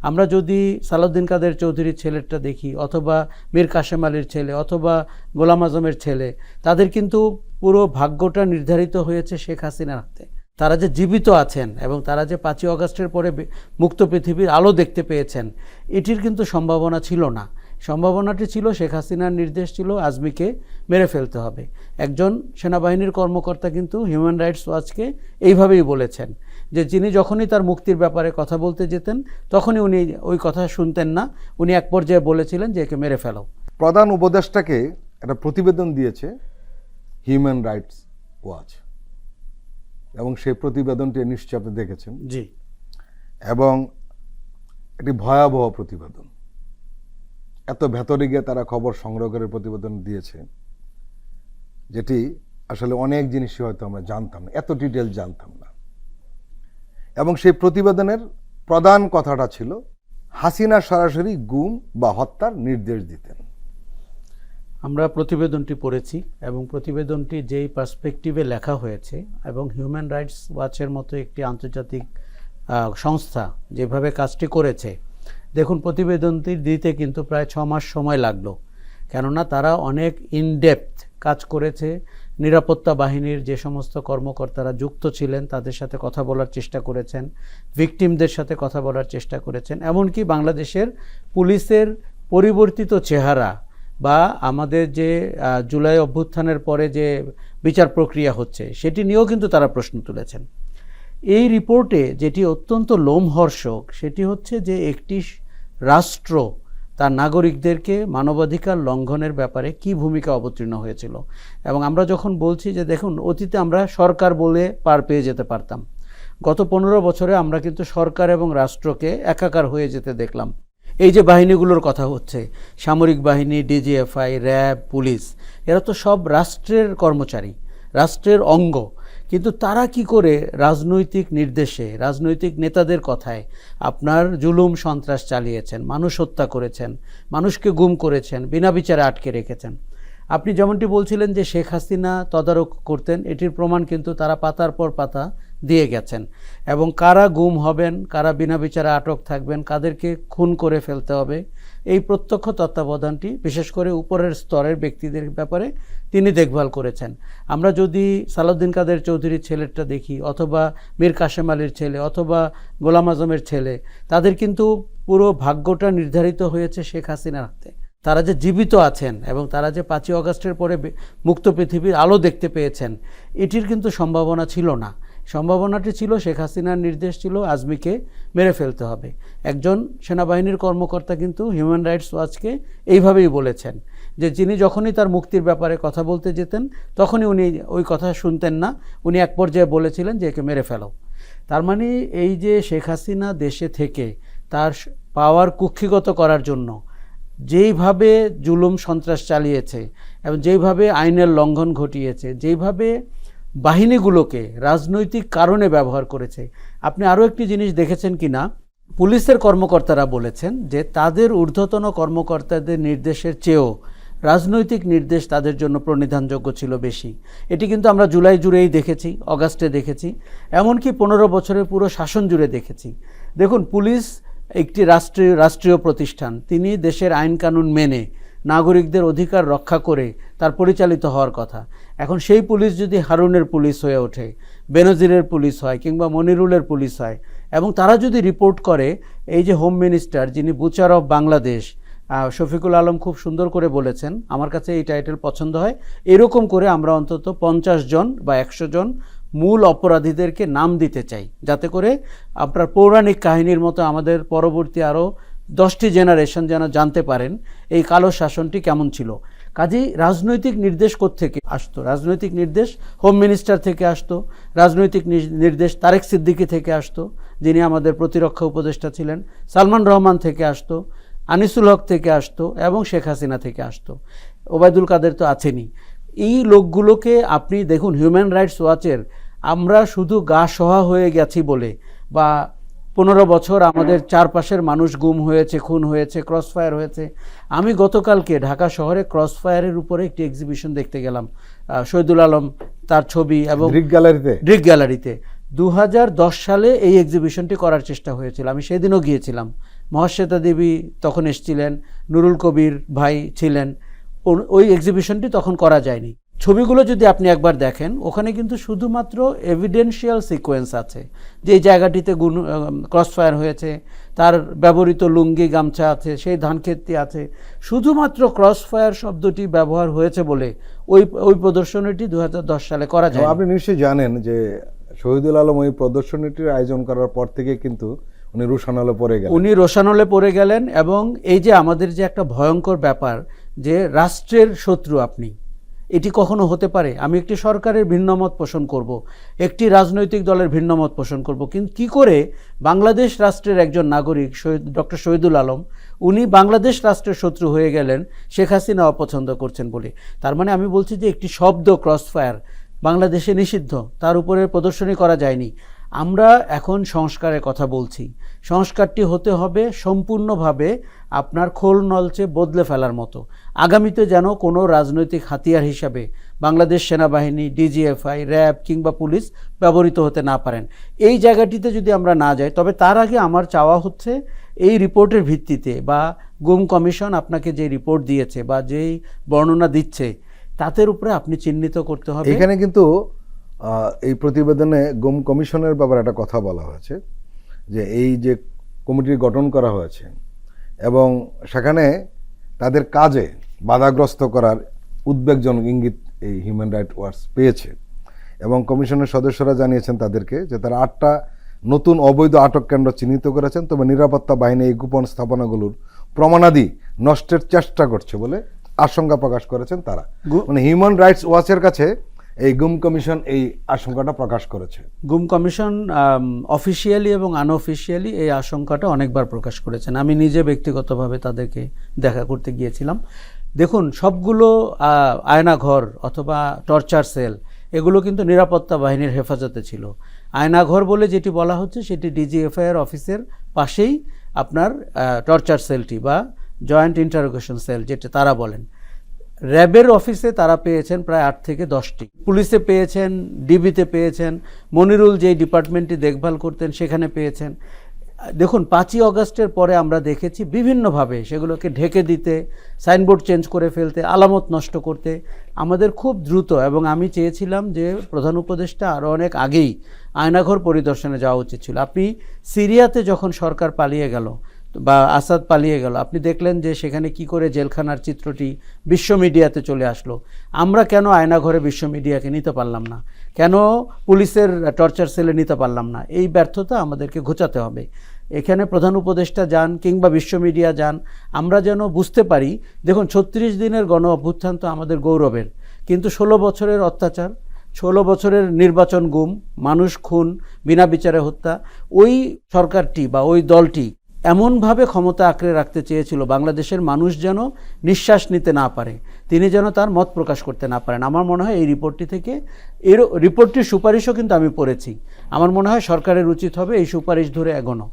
আমরা যদি সালাউদ্দিন কাদের চৌধুরীর ছেলেটা দেখি, অথবা মীর কাসেম আলীর ছেলে, অথবা গোলাম আজমের ছেলে, তাদের কিন্তু পুরো ভাগ্যটা নির্ধারিত হয়েছে শেখ হাসিনার হাতে। তারা যে জীবিত আছেন এবং তারা যে 5ই আগস্টের পরে মুক্ত পৃথিবীর আলো দেখতে পেয়েছেন, এটির কিন্তু সম্ভাবনা ছিল না। সম্ভাবনাটি ছিল, শেখ হাসিনার নির্দেশ ছিল আজমিকে মেরে ফেলতে হবে। একজন সেনাবাহিনীর কর্মকর্তা কিন্তু হিউম্যান রাইটস ওয়াচকে এইভাবেই বলেছেন যে যিনি যখনই তার মুক্তির ব্যাপারে কথা বলতে যেতেন তখনই উনি ওই কথা শুনতেন না। উনি এক পর্যায়ে বলেছিলেন যে একে মেরে ফেলো। প্রধান উপদেষ্টাকে একটা প্রতিবেদন দিয়েছে হিউম্যান রাইটস ওয়াচ, এবং সেই প্রতিবেদনটি নিশ্চয়ই আপনি দেখেছেন। জি। এবং একটি ভয়াবহ প্রতিবেদন। এত ভেতরে গিয়ে তারা খবর সংগ্রহ করে প্রতিবেদন দিয়েছে, যেটি আসলে অনেক জিনিসই হয়তো আমরা জানতাম না, এত ডিটেল জানতাম না। এবং সেই প্রতিবেদনের প্রধান কথাটা ছিল হাসিনা সরাসরি গুম বা হত্যার নির্দেশ দিতেন। আমরা প্রতিবেদনটি পড়েছি এবং প্রতিবেদনটি যেই পার্সপেক্টিভে লেখা হয়েছে এবং হিউম্যান রাইটস ওয়াচের মতো একটি আন্তর্জাতিক সংস্থা যেভাবে কাজটি করেছে, দেখুন প্রতিবেদনটি দিতে কিন্তু প্রায় 6 মাস সময় লাগলো। কেননা তারা অনেক ইনডেপথ কাজ করেছে। নিরাপত্তা বাহিনীর যে সমস্ত কর্মকর্তারা যুক্ত ছিলেন তাদের সাথে কথা বলার চেষ্টা করেছেন, ভিকটিমদের সাথে কথা বলার চেষ্টা করেছেন, এমনকি বাংলাদেশের পুলিশের পরিবর্তিত চেহারা বা আমাদের যে জুলাই অভ্যুত্থানের পরে যে বিচার প্রক্রিয়া হচ্ছে সেটি নিয়েও কিন্তু তারা প্রশ্ন তুলেছেন। এই রিপোর্টে যেটি অত্যন্ত লোমহর্ষক সেটি হচ্ছে যে একটি রাষ্ট্র তার নাগরিকদেরকে মানবাধিকার লঙ্ঘনের ব্যাপারে কি ভূমিকা অবতীর্ণ হয়েছিল। এবং আমরা যখন বলছি যে দেখুন, অতীতে আমরা সরকার বলে পার পেয়ে যেতে পারতাম, গত 15 বছরে আমরা কিন্তু সরকার এবং রাষ্ট্রকে একাকার হয়ে যেতে দেখলাম। এই যে বাহিনীগুলোর কথা হচ্ছে, সামরিক বাহিনী, ডিজিএফআই, র্যাব, পুলিশ, এরা তো সব রাষ্ট্রের কর্মচারী, রাষ্ট্রের অঙ্গ। কিন্তু তারা কি করে রাজনৈতিক নির্দেশে, রাজনৈতিক নেতাদের কথায় আপনার জুলুম সন্ত্রাস চালিয়েছেন, মানুষ হত্যা করেছেন, মানুষকে গুম করেছেন, বিনা বিচারে আটকে রেখেছেন। আপনি যেমনটি বলছিলেন যে শেখ হাসিনা তদারক করতেন, এটির প্রমাণ কিন্তু তারা পাতার পর পাতা দিয়ে গেছেন। এবং কারা গুম হবেন, কারা বিনা বিচারে আটক থাকবেন, কাদেরকে খুন করে ফেলতে হবে, এই প্রত্যক্ষ তত্ত্বাবধানটি বিশেষ করে উপরের স্তরের ব্যক্তিদের ব্যাপারে তিনি দেখভাল করেছেন। আমরা যদি সালাউদ্দিন কাদের চৌধুরীর ছেলেটা দেখি, অথবা মীর কাসেম আলীর ছেলে, অথবা গোলাম আজমের ছেলে, তাদের কিন্তু পুরো ভাগ্যটা নির্ধারিত হয়েছে শেখ হাসিনার হাতে। তারা যে জীবিত আছেন এবং তারা যে 5ই আগস্টের পরে মুক্ত পৃথিবীর আলো দেখতে পেয়েছেন, এটির কিন্তু সম্ভাবনা ছিল না। সম্ভাবনাটি ছিল, শেখ হাসিনার নির্দেশ ছিল আজমিকে মেরে ফেলতে হবে। একজন সেনাবাহিনীর কর্মকর্তা কিন্তু হিউম্যান রাইটস ওয়াচকে এইভাবেই বলেছেন যে যিনি যখনই তার মুক্তির ব্যাপারে কথা বলতে যেতেন তখনই উনি ওই কথা শুনতেন না। উনি এক পর্যায়ে বলেছিলেন যে একে মেরে ফেলো। তার মানে এই যে শেখ হাসিনা দেশে থেকে তার পাওয়ার কুক্ষিগত করার জন্য যেইভাবে জুলুম সন্ত্রাস চালিয়েছে এবং যেইভাবে আইনের লঙ্ঘন ঘটিয়েছে, যেইভাবে বাহিনীগুলোকে রাজনৈতিক কারণে ব্যবহার করেছে। আপনি আরও একটি জিনিস দেখেছেন কি না, পুলিশের কর্মকর্তারা বলেছেন যে তাদের ঊর্ধ্বতন কর্মকর্তাদের নির্দেশের চেয়েও রাজনৈতিক নির্দেশ তাদের জন্য প্রণিধানযোগ্য ছিল বেশি। এটি কিন্তু আমরা জুলাই জুড়েই দেখেছি, অগাস্টে দেখেছি, এমনকি 15 বছরের পুরো শাসন জুড়ে দেখেছি। দেখুন, পুলিশ একটি রাষ্ট্রীয় প্রতিষ্ঠান, তিনি দেশের আইন কানুন মেনে নাগরিকদের অধিকার রক্ষা করে তার পরিচালিত হওয়ার কথা। এখন সেই পুলিশ যদি হারুনের পুলিশ হয়ে ওঠে, বেনজিরের পুলিশ হয়, কিংবা মনিরুলের পুলিশ হয়, এবং তারা যদি রিপোর্ট করে, এই যে হোম মিনিস্টার যিনি বুচার অফ বাংলাদেশ শফিকুল আলম খুব সুন্দর করে বলেছেন, আমার কাছে এই টাইটেল পছন্দ হয়, এরকম করে আমরা অন্তত 50 জন বা 100 জন মূল অপরাধীদেরকে নাম দিতে চাই, যাতে করে আপনার পৌরাণিক কাহিনীর মতো আমাদের পরবর্তী আরও 10টি জেনারেশন যেন জানতে পারেন এই কালো শাসনটি কেমন ছিল। কাজেই রাজনৈতিক নির্দেশ কোত্থেকে আসতো? রাজনৈতিক নির্দেশ হোম মিনিস্টার থেকে আসতো, রাজনৈতিক নির্দেশ তারেক সিদ্দিকী থেকে আসতো যিনি আমাদের প্রতিরক্ষা উপদেষ্টা ছিলেন, সালমান রহমান থেকে আসতো, আনিসুল হক থেকে আসতো, এবং শেখ হাসিনা থেকে আসতো, ওবায়দুল কাদের তো আছেনই। এই লোকগুলোকে আপনি দেখুন, হিউম্যান রাইটস ওয়াচের আমরা শুধু গা সহা হয়ে গেছি বলে, বা 15 বছর আমাদের চারপাশের মানুষ গুম হয়েছে, খুন হয়েছে, ক্রসফায়ার হয়েছে। আমি গতকালকে ঢাকা শহরে ক্রসফায়ারের উপরে একটি এক্সিবিশন দেখতে গেলাম, শহীদুল আলম তার ছবি, এবং ড্রিক গ্যালারিতে 2010 সালে এই এক্সিবিশনটি করার চেষ্টা হয়েছিল। আমি সেদিনও গিয়েছিলাম, মহাশ্বেতা দেবী তখন এসেছিলেন, নুরুল কবির ভাই ছিলেন। ওই এক্সিবিশনটি তখন করা যায়নি। ছবিগুলো যদি আপনি একবার দেখেন, ওখানে কিন্তু শুধুমাত্র এভিডেন্সিয়াল সিকোয়েন্স আছে, যে এই জায়গাটিতে ক্রসফায়ার হয়েছে, তার ব্যবহৃত লুঙ্গি গামছা আছে, সেই ধানক্ষেতটি আছে। শুধুমাত্র ক্রসফায়ার শব্দটি ব্যবহার হয়েছে বলে ওই প্রদর্শনীটি 2010 সালে করা যায়। আপনি নিশ্চয়ই জানেন যে শহীদুল আলম ওই প্রদর্শনীটির আয়োজন করার পর থেকে কিন্তু উনি রোশানলে পড়ে গেলেন। এবং এই যে আমাদের যে একটা ভয়ঙ্কর ব্যাপার, যে রাষ্ট্রের শত্রু আপনি, এটি কখনো হতে পারে? আমি একটি সরকারের ভিন্নমত পোষণ করব, একটি রাজনৈতিক দলের ভিন্নমত পোষণ করব, কিন্তু কী করে বাংলাদেশ রাষ্ট্রের একজন নাগরিক ডক্টর শহীদুল আলম, উনি বাংলাদেশ রাষ্ট্রের শত্রু হয়ে গেলেন শেখ হাসিনা অপছন্দ করছেন বলে? তার মানে আমি বলছি যে একটি শব্দ ক্রসফায়ার বাংলাদেশে নিষিদ্ধ, তার উপরে প্রদর্শনী করা যায়নি। আমরা এখন সংস্কারের কথা বলছি। সংস্কারটি হতে হবে সম্পূর্ণভাবে আপনার খোল নলচে বদলে ফেলার মতো। আগামীতে যেন কোনো রাজনৈতিক হাতিয়ার হিসাবে বাংলাদেশ সেনাবাহিনী, ডিজিএফআই, র্যাব কিংবা পুলিশ ব্যবহৃত হতে না পারেন। এই জায়গাটিতে যদি আমরা না যাই, তবে তার আগে আমার চাওয়া হচ্ছে এই রিপোর্টের ভিত্তিতে, বা গুম কমিশন আপনাকে যে রিপোর্ট দিয়েছে বা যেই বর্ণনা দিচ্ছে, তাদের উপরে আপনি চিহ্নিত করতে হবে। এখানে কিন্তু এই প্রতিবেদনে গুম কমিশনের ব্যাপারে একটা কথা বলা হয়েছে, যে এই যে কমিটি গঠন করা হয়েছে এবং সেখানে তাদের কাজে বাধাগ্রস্ত করার উদ্বেগজনক ইঙ্গিত এই হিউম্যান রাইটস ওয়াচ পেয়েছে। এবং কমিশনের সদস্যরা জানিয়েছেন তাদেরকে যে তারা 8টা নতুন অবৈধ আটক কেন্দ্র চিহ্নিত করেছেন, তবে নিরাপত্তা বাহিনী এই গোপন স্থাপনাগুলোর প্রমাণাদি নষ্টের চেষ্টা করছে বলে আশঙ্কা প্রকাশ করেছেন তারা। মানে হিউম্যান রাইটস ওয়াচের কাছে এই গুম কমিশন এই আশঙ্কাটা প্রকাশ করেছে। গুম কমিশন অফিসিয়ালি এবং আনঅফিসিয়ালি এই আশঙ্কাটা অনেকবার প্রকাশ করেছেন। আমি নিজে ব্যক্তিগতভাবে তাদেরকে দেখা করতে গিয়েছিলাম। দেখুন, সবগুলো আয়নাঘর অথবা টর্চার সেল, এগুলো কিন্তু নিরাপত্তা বাহিনীর হেফাজতে ছিল। আয়নাঘর বলে যেটি বলা হচ্ছে, সেটি ডিজিএফআই এর অফিসের পাশেই আপনার টর্চার সেলটি বা জয়েন্ট ইন্টারোগেশন সেল যেটা তারা বলেন। র্যাবের অফিসে তারা পেয়েছেন প্রায় 8 থেকে 10টি, পুলিশে পেয়েছেন, ডিবিতে পেয়েছেন, মনিরুল যেই ডিপার্টমেন্টটি দেখভাল করতেন সেখানে পেয়েছেন। দেখুন, 5ই অগাস্টের পরে আমরা দেখেছি বিভিন্নভাবে সেগুলোকে ঢেকে দিতে, সাইনবোর্ড চেঞ্জ করে ফেলতে, আলামত নষ্ট করতে। আমাদের খুব দ্রুত, এবং আমি চেয়েছিলাম যে প্রধান উপদেষ্টা আরও অনেক আগেই আয়নাঘর পরিদর্শনে যাওয়া উচিত ছিল। আপনি সিরিয়াতে যখন সরকার পালিয়ে গেল বা আসাদ পালিয়ে গেল, আপনি দেখলেন যে সেখানে কি করে জেলখানার চিত্রটি বিশ্ব মিডিয়াতে চলে আসলো। আমরা কেন আয়নাঘরে বিশ্ব মিডিয়াকে নিতে পারলাম না? কেন পুলিশের টর্চার সেলে নিতে পারলাম না? এই ব্যর্থতা আমাদেরকে ঘোচাতে হবে। এখানে প্রধান উপদেষ্টা যান কিংবা বিশ্ব মিডিয়া যান, আমরা যেন বুঝতে পারি। দেখুন, 36 দিনের গণ অভ্যুত্থান তো আমাদের গৌরবের, কিন্তু 16 বছরের অত্যাচার, 16 বছরের নির্বাচন গুম, মানুষ খুন, বিনা বিচারে হত্যা, ওই সরকারটি বা ওই দলটি এমনভাবে ক্ষমতা আঁকড়ে রাখতে চেয়েছিল বাংলাদেশের মানুষ যেন নিঃশ্বাস নিতে না পারে, তিনি যেন তার মত প্রকাশ করতে না পারেন। আমার মনে হয় এই রিপোর্টটি থেকে, রিপোর্টটির সুপারিশও কিন্তু আমি পড়েছি, আমার মনে হয় সরকারের উচিত হবে এই সুপারিশ ধরে এগোনো।